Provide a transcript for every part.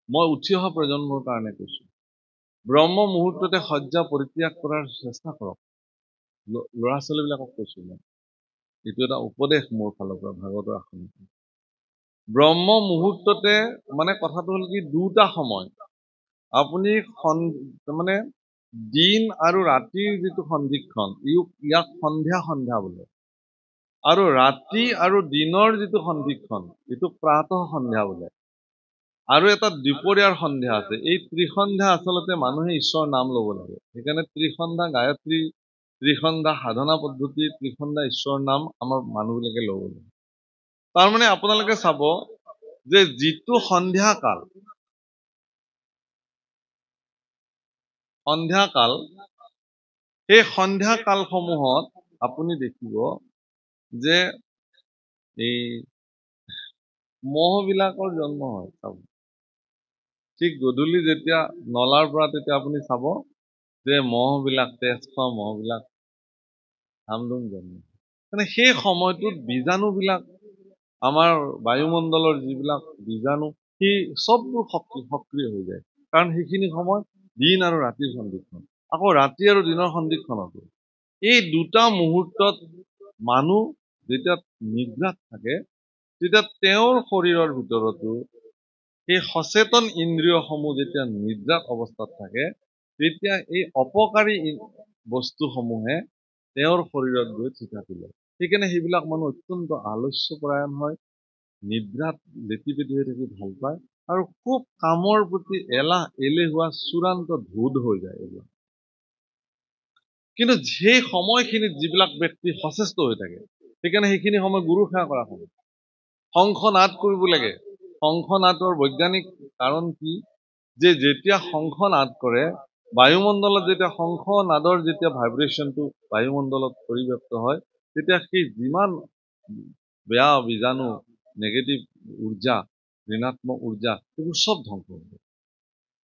মই উঠি অহা প্ৰজন্মৰ কাৰণে কৈছো ব্ৰহ্ম মুহূৰ্ততে শয্যা পৰিত্যাগ কৰাৰ চেষ্টা কৰক ল'ৰা ছোৱালীবিলাকক কৈছো মই এইটো এটা উপদেশ মোৰ ফালৰ পৰা ভাগৱতৰ আসন ব্ৰহ্ম মুহূৰ্ততে মানে কথাটো হ'ল কি দুটা সময় আপুনি মানে দিন আৰু ৰাতিৰ যিটো সন্ধিক্ষণ ইয়াক সন্ধ্যা সন্ধ্যা বোলে আৰু ৰাতি আৰু দিনৰ যিটো সন্ধিক্ষণ এইটো প্ৰাতঃ সন্ধ্যা বোলে আৰু এটা দুপৰীয়াৰ সন্ধ্যা আছে এই ত্ৰিসন্ধ্যা আচলতে মানুহে ঈশ্বৰৰ নাম ল'ব লাগে সেইকাৰণে ত্ৰিসন্ধ্যা গায়ত্ৰী ত্ৰিসন্ধ্যা সাধনা পদ্ধতি ত্ৰিসন্ধ্যা ঈশ্বৰৰ নাম আমাৰ মানুহবিলাকে ল'ব লাগে তাৰমানে আপোনালোকে চাব যে যিটো সন্ধ্যা কাল সেই সন্ধ্যা কালসমূহত আপুনি দেখিব যে এই মহবিলাকৰ জন্ম হয় চাব ঠিক গধূলি যেতিয়া নলাৰ পৰা তেতিয়া আপুনি চাব যে মহবিলাক তেজ খোৱা মহবিলাক ধামধুম জন্ম মানে সেই সময়টোত বীজাণুবিলাক আমাৰ বায়ুমণ্ডলৰ যিবিলাক বীজাণু সেই চববোৰ সক্ৰিয় হৈ যায় কাৰণ সেইখিনি সময় দিন আৰু ৰাতিৰ সন্ধিক্ষণ আকৌ ৰাতি আৰু দিনৰ সন্ধিক্ষণতো এই দুটা মুহূৰ্তত মানুহ যেতিয়া নিদ্ৰাত থাকে তেতিয়া তেওঁৰ শৰীৰৰ ভিতৰতো সেই সচেতন ইন্দ্ৰিয়সমূহ যেতিয়া নিদ্ৰাত অৱস্থাত থাকে তেতিয়া এই অপকাৰী বস্তুসমূহে তেওঁৰ শৰীৰত গৈ ঠিকা তুলে সেইকাৰণে সেইবিলাক মানুহ অত্যন্ত আলস্যপৰায়ণ হয় নিদ্ৰাত লেটিপেটি হৈ থাকি ভাল পায় আৰু খুব কামৰ প্ৰতি এলেহুৱা চূড়ান্ত ধোধ হৈ যায় এইবিলাক কিন্তু সেই সময়খিনিত যিবিলাক ব্যক্তি সচেষ্ট হৈ থাকে সেইকাৰণে সেইখিনি সময় গুৰু সেৱা কৰা সময় শংখ নাদ কৰিব লাগে শংখ নাদৰ বৈজ্ঞানিক কাৰণ কি যে যেতিয়া শংখ নাদ কৰে বায়ুমণ্ডলত যেতিয়া শংখ নাদৰ যেতিয়া ভাইব্ৰেশ্যনটো বায়ুমণ্ডলত পৰিব্যাপ্ত হয় তেতিয়া সেই যিমান বেয়া বীজাণু নেগেটিভ ঊৰ্জা ঋণাত্মক ঊৰ্জা সেইবোৰ চব ধ্বংস হ'ব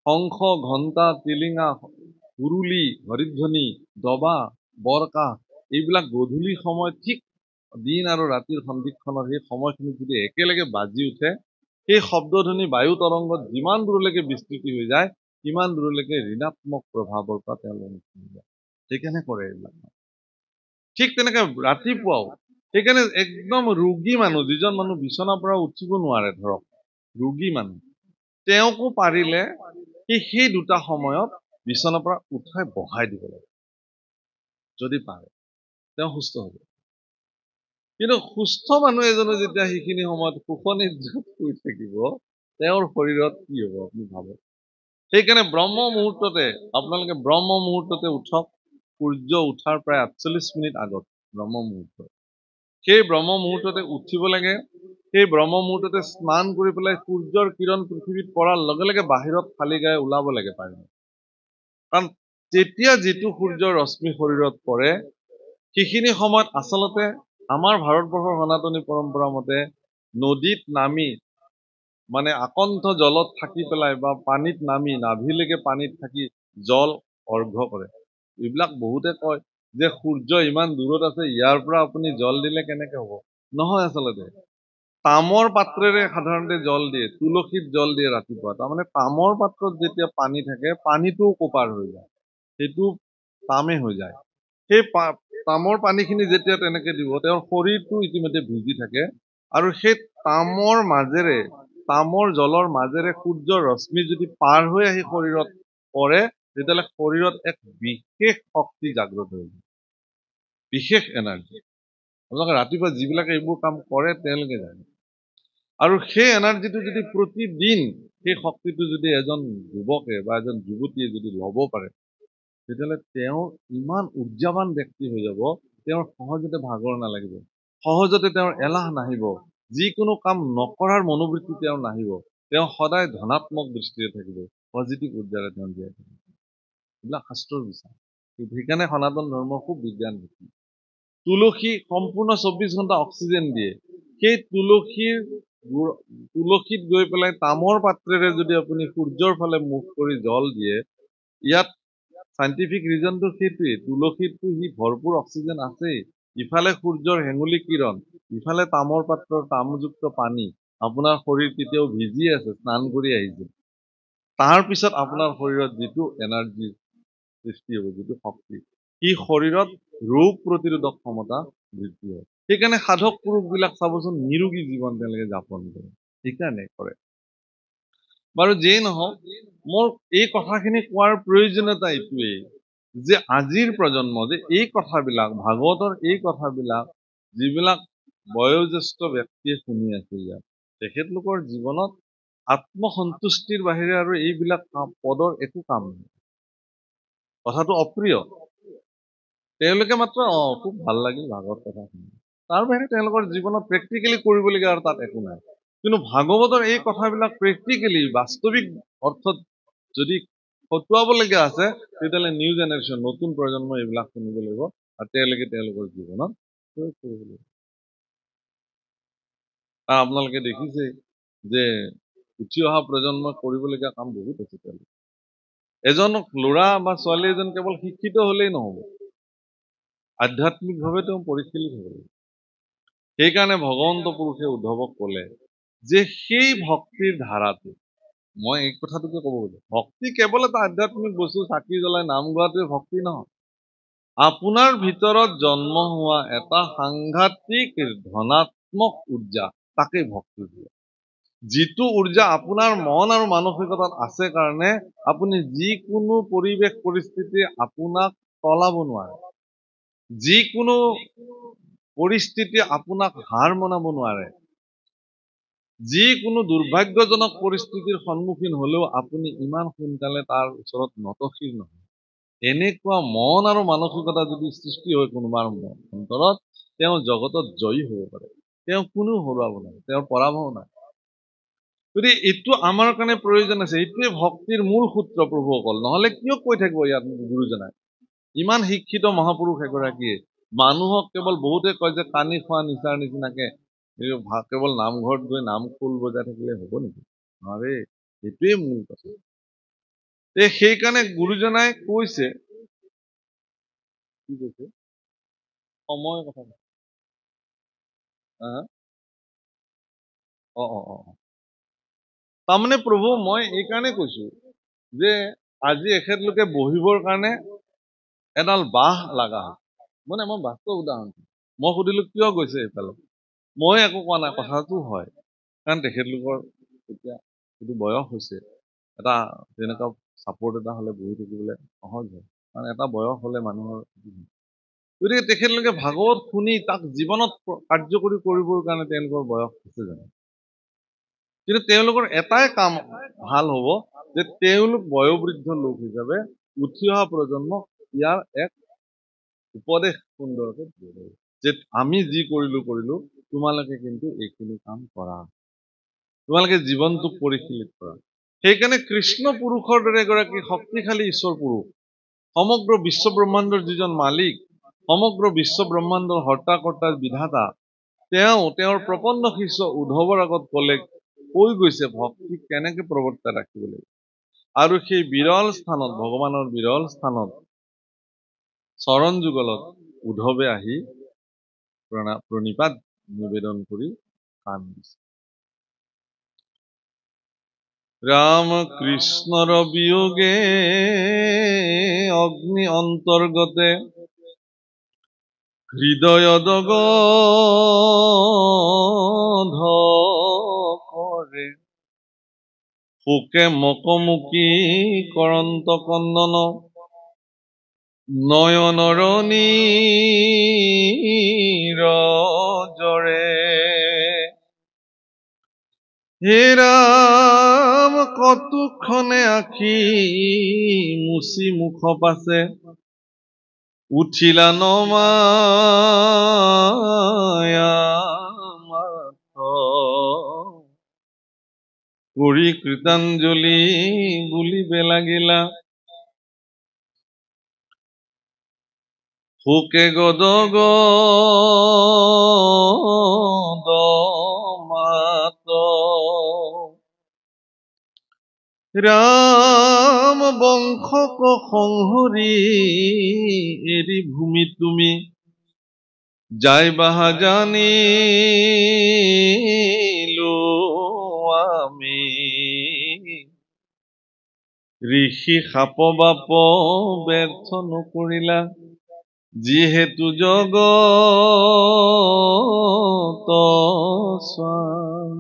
শংখ ঘণ্টা টিলিঙা উৰুলি হৰিধ্বনি দবা বৰকাহ এইবিলাক গধূলি সময় ঠিক দিন আৰু ৰাতিৰ সন্ধিক্ষণৰ সেই সময়খিনিত যদি একেলগে বাজি উঠে সেই শব্দধ্বনি বায়ু তৰংগত যিমান দূৰলৈকে বিস্তৃতি হৈ যায় সিমান দূৰলৈকে ঋণাত্মক প্ৰভাৱৰ পৰা তেওঁলোকে মুক্তি হৈ যায় সেইকাৰণে কৰে এইবিলাক ঠিক তেনেকে ৰাতিপুৱাও সেইকাৰণে একদম ৰোগী মানুহ যিজন মানুহ বিচনাৰ পৰা উঠিব নোৱাৰে ধৰক ৰোগী মানুহ তেওঁকো পাৰিলে সেই দুটা সময়ত বিচনাৰ পৰা উঠাই বহাই দিব লাগে যদি পাৰে তেওঁ সুস্থ হ'ব কিন্তু সুস্থ মানুহ এজনে যেতিয়া সেইখিনি সময়ত সুখনিদ্ৰাত শুই থাকিব তেওঁৰ শৰীৰত কি হ'ব আপুনি ভাবক সেইকাৰণে ব্ৰহ্ম মুহূৰ্ততে আপোনালোকে ব্ৰহ্ম মুহূৰ্ততে উঠক সূৰ্য উঠাৰ প্ৰায় ৪৮ মিনিট আগত ব্ৰহ্ম মুহূৰ্ত সেই ব্ৰহ্ম মুহূৰ্ততে উঠিব লাগে সেই ব্ৰহ্ম মুহূৰ্ততে স্নান কৰি পেলাই সূৰ্যৰ কিৰণ পৃথিৱীত পৰাৰ লগে লগে বাহিৰত খালী গায়ে ওলাব লাগে পাৰিলে কাৰণ যেতিয়া যিটো সূৰ্যৰ ৰশ্মি শৰীৰত পৰে সেইখিনি সময়ত আচলতে আমাৰ ভাৰতবৰ্ষৰ সনাতনী পৰম্পৰা মতে নদীত নামি মানে আকণ্ঠ জলত থাকি পেলাই বা পানীত নামি নাভিলৈকে পানীত থাকি জল অৰ্ঘ্য কৰে এইবিলাক বহুতে কয় যে সূৰ্য ইমান দূৰত আছে ইয়াৰ পৰা আপুনি জল দিলে কেনেকে হ'ব নহয় আচলতে তামৰ পাত্ৰেৰে সাধাৰণতে জল দিয়ে তুলসীত জল দিয়ে ৰাতিপুৱা তাৰমানে তামৰ পাত্ৰত যেতিয়া পানী থাকে পানীটোও কোপাৰ হৈ যায় সেইটো তামে হৈ যায় সেই তামৰ পানীখিনি যেতিয়া তেনেকে দিব তেওঁৰ শৰীৰটো ইতিমধ্যে ভিজি থাকে আৰু সেই তামৰ জলৰ মাজেৰে সূৰ্যৰ ৰশ্মি যদি পাৰ হৈ আহি শৰীৰত পৰে তেতিয়াহ'লে শৰীৰত এক বিশেষ শক্তি জাগ্ৰত হৈ যায় বিশেষ এনাৰ্জি আপোনালোকে ৰাতিপুৱা যিবিলাকে এইবোৰ কাম কৰে তেওঁলোকে জানে আৰু সেই এনাৰ্জিটো যদি প্ৰতিদিন সেই শক্তিটো যদি এজন যুৱকে বা এজন যুৱতীয়ে যদি ল'ব পাৰে তেতিয়াহ'লে তেওঁ ইমান উৰ্জাৱান ব্যক্তি হৈ যাব তেওঁৰ সহজতে ভাগৰ নালাগিব সহজতে তেওঁৰ এলাহ নাহিব যিকোনো কাম নকৰাৰ মনোবৃত্তি তেওঁৰ নাহিব তেওঁ সদায় ধনাত্মক দৃষ্টিৰে থাকিব পজিটিভ উৰ্জাৰে তেওঁ জীয়াই থাকিব এইবিলাক শাস্ত্ৰৰ বিচাৰ সেইকাৰণে সনাতন ধৰ্ম খুব বিজ্ঞান ভিত্তিক তুলসী সম্পূৰ্ণ ২৪ ঘণ্টা অক্সিজেন দিয়ে সেই তুলসীত গৈ পেলাই তামৰ পাত্ৰেৰে যদি আপুনি সূৰ্যৰ ফালে মুখ কৰি জল দিয়ে ইয়াত সাইন্টিফিক ৰিজনটো সেইটোৱে তুলসীতটো সি ভৰপূৰ অক্সিজেন আছেই ইফালে সূৰ্যৰ হেঙুলি কিৰণ ইফালে তামৰ পাত্ৰৰ তামযুক্ত পানী আপোনাৰ শৰীৰ তেতিয়াও ভিজি আছে স্নান কৰি আহিছে তাৰ পিছত আপোনাৰ শৰীৰত যিটো এনাৰ্জি সৃষ্টি হ'ব, যিটো শক্তি, সি শৰীৰত ৰোগ প্ৰতিৰোধক ক্ষমতা বৃদ্ধি হয়। সেইকাৰণে সাধক পুৰুষবিলাক চাবচোন নিৰোগী জীৱন তেওঁলোকে যাপন কৰে, সেইকাৰণে কৰে। বাৰু যেই নহওক, মোৰ এই কথাখিনি কোৱাৰ প্ৰয়োজনীয়তা এইটোৱেই যে আজিৰ প্ৰজন্ম যে এই কথাবিলাক, ভাগৱতৰ এই কথাবিলাক যিবিলাক বয়োজ্যেষ্ঠ ব্যক্তিয়ে শুনি আছে ইয়াত, তেখেতলোকৰ জীৱনত আত্মসন্তুষ্টিৰ বাহিৰে আৰু এইবিলাক পদৰ একো কাম নাই। কথাটো অপ্ৰিয়। তেওঁলোকে মাত্ৰ খুব ভাল লাগিল ভাগৱত কথা শুনি, তাৰ বাহিৰে তেওঁলোকৰ জীৱনত প্ৰেক্টিকেলি কৰিবলগীয়া আৰু তাত একো নাই। কিন্তু ভাগৱতৰ এই কথাবিলাক প্ৰেক্টিকেলি বাস্তৱিক অৰ্থত যদি খটুৱাবলগীয়া আছে, তেতিয়াহ'লে নিউ জেনেৰেশ্যন, নতুন প্ৰজন্মই এইবিলাক শুনিব লাগিব আৰু তেওঁলোকে তেওঁলোকৰ জীৱনত প্ৰয়োগ কৰিব লাগিব। আৰু আপোনালোকে দেখিছে যে উঠি অহা প্ৰজন্মই কৰিবলগীয়া কাম বহুত আছে। তেওঁলোকে এজন ল'ৰা বা ছোৱালী এজন কেৱল শিক্ষিত হলেই নহব, আধ্যাত্মিকভাৱে তেওঁ পৰিশীলিত হ'ব লাগিব। সেইকাৰণে ভগৱন্ত পুৰুষে উদ্ধৱক ক'লে যে সেই ভক্তিৰ ধাৰাটো, মই এই কথাটোকে ক'ব খোজো, ভক্তি কেৱল এটা আধ্যাত্মিক বস্তু, চাকি জ্বলাই নাম গোৱাটোৱে ভক্তি নহয়। আপোনাৰ ভিতৰত জন্ম হোৱা এটা সাংঘাতিক ধনাত্মক উৰ্জা, তাকেই ভক্তি দিয়ে। যিটো উৰ্জা আপোনাৰ মন আৰু মানসিকতাত আছে কাৰণে আপুনি যিকোনো পৰিৱেশ পৰিস্থিতি আপোনাক তলাব নোৱাৰে, যিকোনো পৰিস্থিতি আপোনাক হাৰ মনাব নোৱাৰে, যিকোনো দুৰ্ভাগ্যজনক পৰিস্থিতিৰ সন্মুখীন হলেও আপুনি ইমান সোনকালে তাৰ ওচৰত নতশিৰ নহয়। এনেকুৱা মন আৰু মানসিকতা যদি সৃষ্টি হয় কোনোবাৰ অন্তৰত, তেওঁ জগতত জয়ী হ'ব পাৰে, তেওঁ কোনো হৰুৱাব নাই, তেওঁৰ পৰাভৱ নাই। গতিকে এইটো আমাৰ কাৰণে প্ৰয়োজন আছে। এইটোৱে ভক্তিৰ মূল সূত্ৰ প্ৰভুসকল। নহলে কিয় কৈ থাকিব ইয়াত গুৰুজনাই, ইমান শিক্ষিত মহাপুৰুষ এগৰাকীয়ে মানুহক কেৱল, বহুতে কয় যে কানি খোৱা নিচাৰ নিচিনাকে কেৱল নামঘৰত গৈ নাম খোল বজাই থাকিলে হব নেকি? নোৱাৰে, সেইটোৱে মূল কথা। সেইকাৰণে গুৰুজনাই কৈছে, কি কৈছে, সময় কথা তাৰমানে প্ৰভু মই এইকাৰণে কৈছো যে আজি এখেতলোকে বহিবৰ কাৰণে এডাল বাঁহ লগা হয়। মানে মই বাস্তৱ উদাহৰণ, মই সুধিলো কিয় গৈছে এইফালে, মই একো কোৱা নাই, কথাটো হয়। কাৰণ তেখেতলোকৰ এতিয়া যিটো বয়স হৈছে, এটা তেনেকুৱা চাপৰ্ট এটা হলে বহি থাকিবলৈ সহজ হয়। কাৰণ এটা বয়স হলে মানুহৰ, গতিকে তেখেতলোকে ভাগৱত শুনি তাক জীৱনত কাৰ্যকৰী কৰিবৰ কাৰণে তেওঁলোকৰ বয়স আছে জানো? কিন্তু তেওঁলোকৰ এটাই কাম ভাল হব যে তেওঁলোক বয়োবৃদ্ধ লোক হিচাপে উঠি অহা প্ৰজন্মক ইয়াৰ এক উপদেশ সুন্দৰকে দিব লাগিব যে আমি যি কৰিলো তোমালোকে কিন্তু এইখিনি কাম কৰা, তোমালোকে জীৱনটোক পৰিশীলিত কৰা। সেইকাৰণে কৃষ্ণ পুৰুষৰ দৰে এগৰাকী শক্তিশালী ঈশ্বৰ পুৰুষ, সমগ্ৰ বিশ্ব ব্ৰহ্মাণ্ডৰ যিজন মালিক, সমগ্ৰ বিশ্ব ব্ৰহ্মাণ্ডৰ হৰ্তা কৰ্তাৰ বিধাতা, তেওঁৰ প্ৰপন্ন শিষ্য উদ্ধৱৰ আগত কৈ গৈছে ভক্তি কেনেকে প্ৰৱৰ্তাই ৰাখিব লাগিব। আৰু সেই বিৰল স্থানত, ভগৱানৰ বিৰল স্থানত, চৰণ যুগলত উদ্ধৱে আহি প্ৰণিপাত নিবেদন কৰি কাম দিছে। ৰাম কৃষ্ণৰ বিয়োগে অগ্নি অন্তৰ্গতে, হৃদয় দগ্ধ কৰে, শোকে মকমুকি কৰন্ত কন্দন, নয়নৰ নীৰজৰে। হে ৰাম কতোক্ষণে আখি মুচি মুখ পাছে, উঠিলা নমায়া মাত, কৰি কৃতাঞ্জলি বুলিবে লাগিলা, শোকে গদগদ মাত। ৰাম বংশক সংহৰি এৰি ভূমি তুমি, যাই বাহা জানিলো আমি, ঋষি সাপ বাপ ব্যৰ্থ নকৰিলা যিহেতু জগত স্বাম।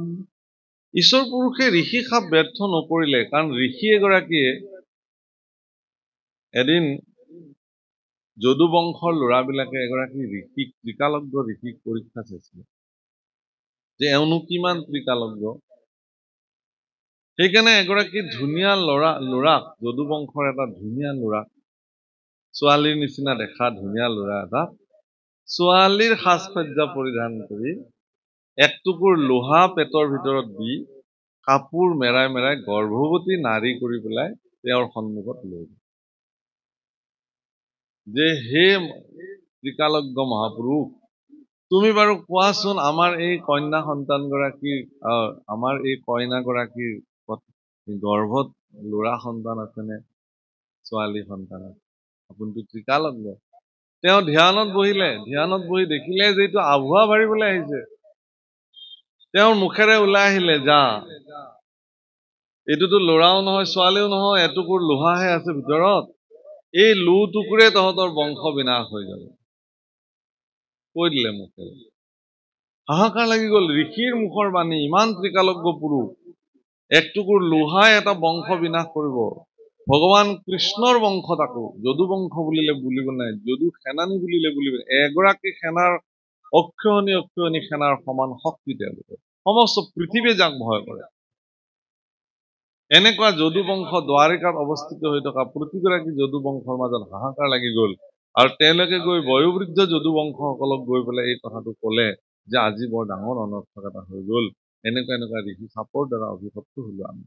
ঈশ্বৰ পুৰুষে ঋষি সাপ ব্যৰ্থ নকৰিলে, কাৰণ ঋষি এগৰাকীয়ে এদিন যদু বংশৰ ল'ৰাবিলাকে এগৰাকী ঋষিক, ত্ৰিকালজ্ঞ ঋষিক পৰীক্ষা চাইছিলে যে এওঁনো কিমান ত্ৰিকালজ্ঞ। সেইকাৰণে এগৰাকী ধুনীয়া ল'ৰাক, যদু বংশৰ এটা ধুনীয়া ল'ৰা, ছোৱালীৰ নিচিনা দেখা ধুনীয়া ল'ৰা এটা, ছোৱালীৰ সাজ সজ্জা পৰিধান কৰি একটুকুৰ লোহা পেটৰ ভিতৰত দি কাপোৰ মেৰাই মেৰাই গৰ্ভৱতী নাৰী কৰি পেলাই তেওঁৰ সন্মুখত লৈ গ'ল। যে হে ত্ৰিকালজ্ঞ মহাপুৰুষ, তুমি বাৰু কোৱাচোন আমাৰ এই কন্যা সন্তানগৰাকীৰ, আমাৰ এই কইনাগৰাকীৰ গৰ্ভত ল'ৰা সন্তান আছেনে ছোৱালী সন্তান আছে? আপুনিতো ত্ৰিকালজ্ঞ। তেওঁ ধ্যানত বহিলে, ধ্যানত বহি দেখিলে যে এইটো আভুৱা ভাৰিবলৈ আহিছে। তেওঁৰ মুখেৰে ওলাই আহিলে, যা, এইটোতো ল'ৰাও নহয় ছোৱালীও নহয়, এটুকুৰ লোহাহে আছে ভিতৰত, এই লো টুকুৰে তহঁতৰ বংশ বিনাশ হৈ যাব, কৈ দিলে মুখেৰে। হাহাকাৰ লাগি গ'ল, ঋষিৰ মুখৰ বাণী, ইমান ত্ৰিকালজ্ঞ পুৰুষ, একটুকুৰ লোহাই এটা বংশ বিনাশ কৰিব। ভগৱান কৃষ্ণৰ বংশ, তাকো যদু বংশ বুলিব নাই, যদু সেনানী বুলিব নাই। এগৰাকী সেনাৰ অক্ষয়ণী সেনাৰ সমান শক্তি তেওঁলোকৰ, সমস্ত পৃথিৱীয়ে যাক ভয় কৰে। এনেকুৱা যদু বংশ দ্বাৰিকাত অৱস্থিত হৈ থকা প্ৰতিগৰাকী যদু বংশৰ মাজত হাহাকাৰ লাগি গ'ল। আৰু তেওঁলোকে গৈ বয়োবৃদ্ধ যদু বংশসকলক গৈ পেলাই এই কথাটো ক'লে যে আজি বৰ ডাঙৰ অনৰ্থক এটা হৈ গ'ল, এনেকুৱা ঋষি সাপৰ দ্বাৰা অভিশপ্ত হলো আমি।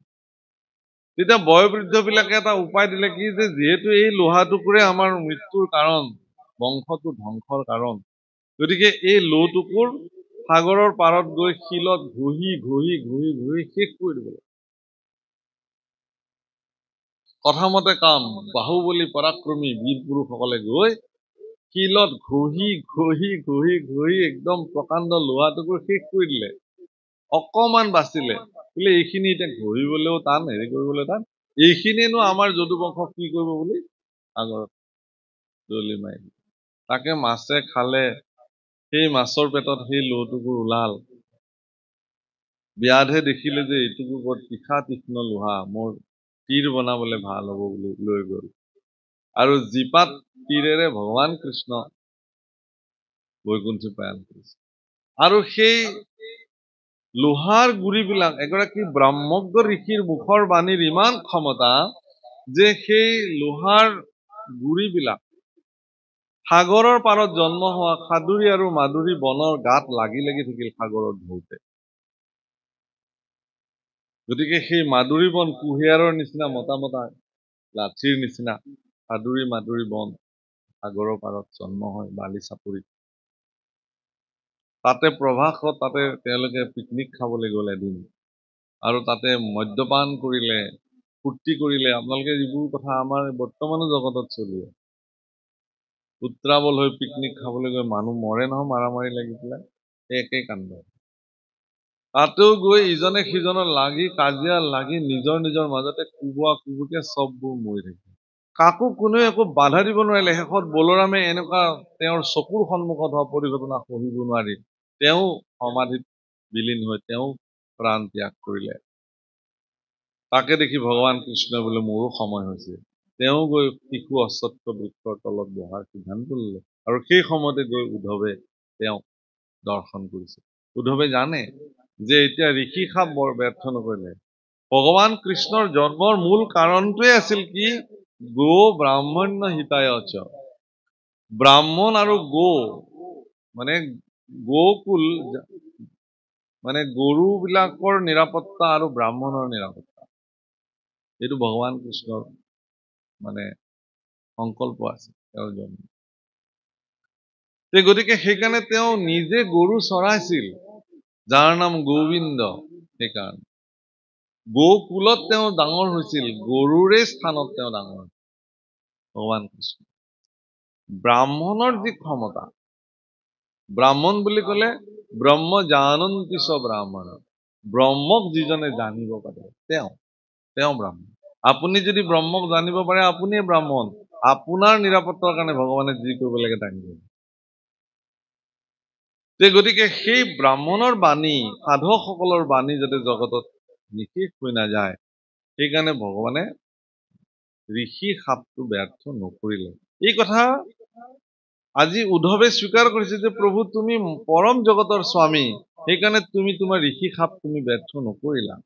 তেতিয়া বয়োবৃদ্ধবিলাকে এটা উপায় দিলে কি, যে যিহেতু এই লোহা টুকুৰে আমাৰ মৃত্যুৰ কাৰণ, বংশটো ধ্বংসৰ কাৰণ, গতিকে এই লো টুকুৰ সাগৰৰ পাৰত গৈ শিলত ঘঁহি ঘঁহি ঘঁহি ঘঁহি শেষ কৰি দিব লাগে। কথামতে কাম, বাহুবলী পৰাক্ৰমী বীৰ পুৰুষসকলে গৈ শিলত ঘঁহি ঘঁহি ঘঁহি ঘঁহি একদম প্ৰকাণ্ড লোহা টুকুৰ শেষ কৰি দিলে। অকমান বাচিলে, বোলে এইখিনি এতিয়া ঘঁহিবলৈও টান, হেৰি কৰিবলৈ টান, এইখিনিয়েনো আমাৰ যদু বংশক কি কৰিব বুলি সাগৰত দলি মাৰি। তাকে মাছে খালে, সেই মাছৰ পেটত সেই লোহটুকুৰ ওলাল। ব্যাধে দেখিলে যে এইটুকুৰ বৰ তীক্ষ্ণ লোহা, মোৰ তীৰ বনাবলৈ ভাল হ'ব বুলি লৈ গ'ল। আৰু জীপাত তীৰেৰে ভগৱান কৃষ্ণ বৈকুণ্ঠ প্ৰয়াণ কৰিছে। আৰু সেই লোহাৰ গুৰিবিলাক, এগৰাকী ব্ৰহ্মজ্ঞ ঋষিৰ মুখৰ বাণীৰ ইমান ক্ষমতা যে সেই লোহাৰ গুৰিবিলাক সাগৰৰ পাৰত জন্ম হোৱা সাদুৰী আৰু মাদুৰী বনৰ গাত লাগি লাগি থাকিল সাগৰৰ ঢৌতে। গতিকে সেই মাদুৰী বন কুঁহিয়াৰৰ নিচিনা মতা মতা লাঠিৰ নিচিনা সাদুৰী মাদুৰী বন সাগৰৰ পাৰত জন্ম হয়, বালি চাপৰিত। তাতে প্ৰভাসত, তাতে তেওঁলোকে পিকনিক খাবলৈ গ'ল এদিন, আৰু তাতে মদ্যপান কৰিলে, ফূৰ্তি কৰিলে। আপোনালোকে যিবোৰ কথা আমাৰ বৰ্তমানো জগতত চলি আছে, উত্ৰাৱল হৈ পিকনিক খাবলৈ গৈ মানুহ মৰে নহয়, মাৰামাৰি লাগি পেলাই, একেই কাণ্ড। তাতেও গৈ ইজনে সিজনৰ লাগি কাজিয়া লাগি নিজৰ নিজৰ মাজতে কোবোৱা কোবোকে চববোৰ মৰি থাকিল। কাকো কোনেও একো বাধা দিব নোৱাৰিলে। শেষত বলোৰামে এনেকুৱা তেওঁৰ চকুৰ সন্মুখত হোৱা পৰিঘটনা সহিব নোৱাৰি তেওঁ সমাধিত বিলীন হৈ তেওঁ প্ৰাণ ত্যাগ কৰিলে। তাকে দেখি ভগৱান কৃষ্ণই বোলে মোৰো সময় হৈছে, তেওঁ গৈ শিশু অশ্বত্থ বৃক্ষৰ তলত বহাৰ সিদ্ধান্ত ললে। আৰু সেই সময়তে গৈ উদ্ধৱে তেওঁক দৰ্শন কৰিছে। উদ্ধৱে জানে যে এতিয়া ঋষি সাপ বৰ ব্যৰ্থ নকৰিলে। ভগৱান কৃষ্ণৰ জন্মৰ মূল কাৰণটোৱে আছিল কি, গো ব্ৰাহ্মণ্য হিতায় চ। ব্ৰাহ্মণ আৰু গো মানে গোকুল, মানে গৰু বিলাকৰ নিৰাপত্তা আৰু ব্ৰাহ্মণৰ নিৰাপত্তা, এইটো ভগৱান কৃষ্ণৰ মানে সংকল্প আছে তেওঁৰ জন্ম। গতিকে সেইকাৰণে তেওঁ নিজে গৰু চৰাইছিল, যাৰ নাম গোবিন্দ। সেইকাৰণে গোকুলত তেওঁ ডাঙৰ হৈছিল, গৰুৰে স্থানত তেওঁ ডাঙৰ হৈছিল ভগৱান কৃষ্ণ। ব্ৰাহ্মণৰ যি ক্ষমতা, ব্ৰাহ্মণ বুলি ক'লে ব্ৰহ্ম জানন্তি চ ব্ৰাহ্মণ, ব্ৰহ্মক যিজনে জানিব পাৰে তেওঁ ব্ৰাহ্মণ। আপুনি যদি ব্ৰহ্মক জানিব পাৰে আপুনিয়ে ব্ৰাহ্মণ। আপোনাৰ নিৰাপত্তাৰ কাৰণে ভগৱানে যি কৰিব লাগে তাক কৰিব। গতিকে সেই ব্ৰাহ্মণৰ বাণী, সাধকসকলৰ বাণী যাতে জগতত নিশেষ হৈ নাযায়, সেইকাৰণে ভগৱানে ঋষি সাপটো ব্যৰ্থ নকৰিলে। এই কথা আজি উদ্ধৱে স্বীকাৰ কৰিছে যে প্ৰভু তুমি পৰম জগতৰ স্বামী, সেইকাৰণে তুমি তোমাৰ ঋষি সাপ তুমি ব্যৰ্থ নকৰিলা।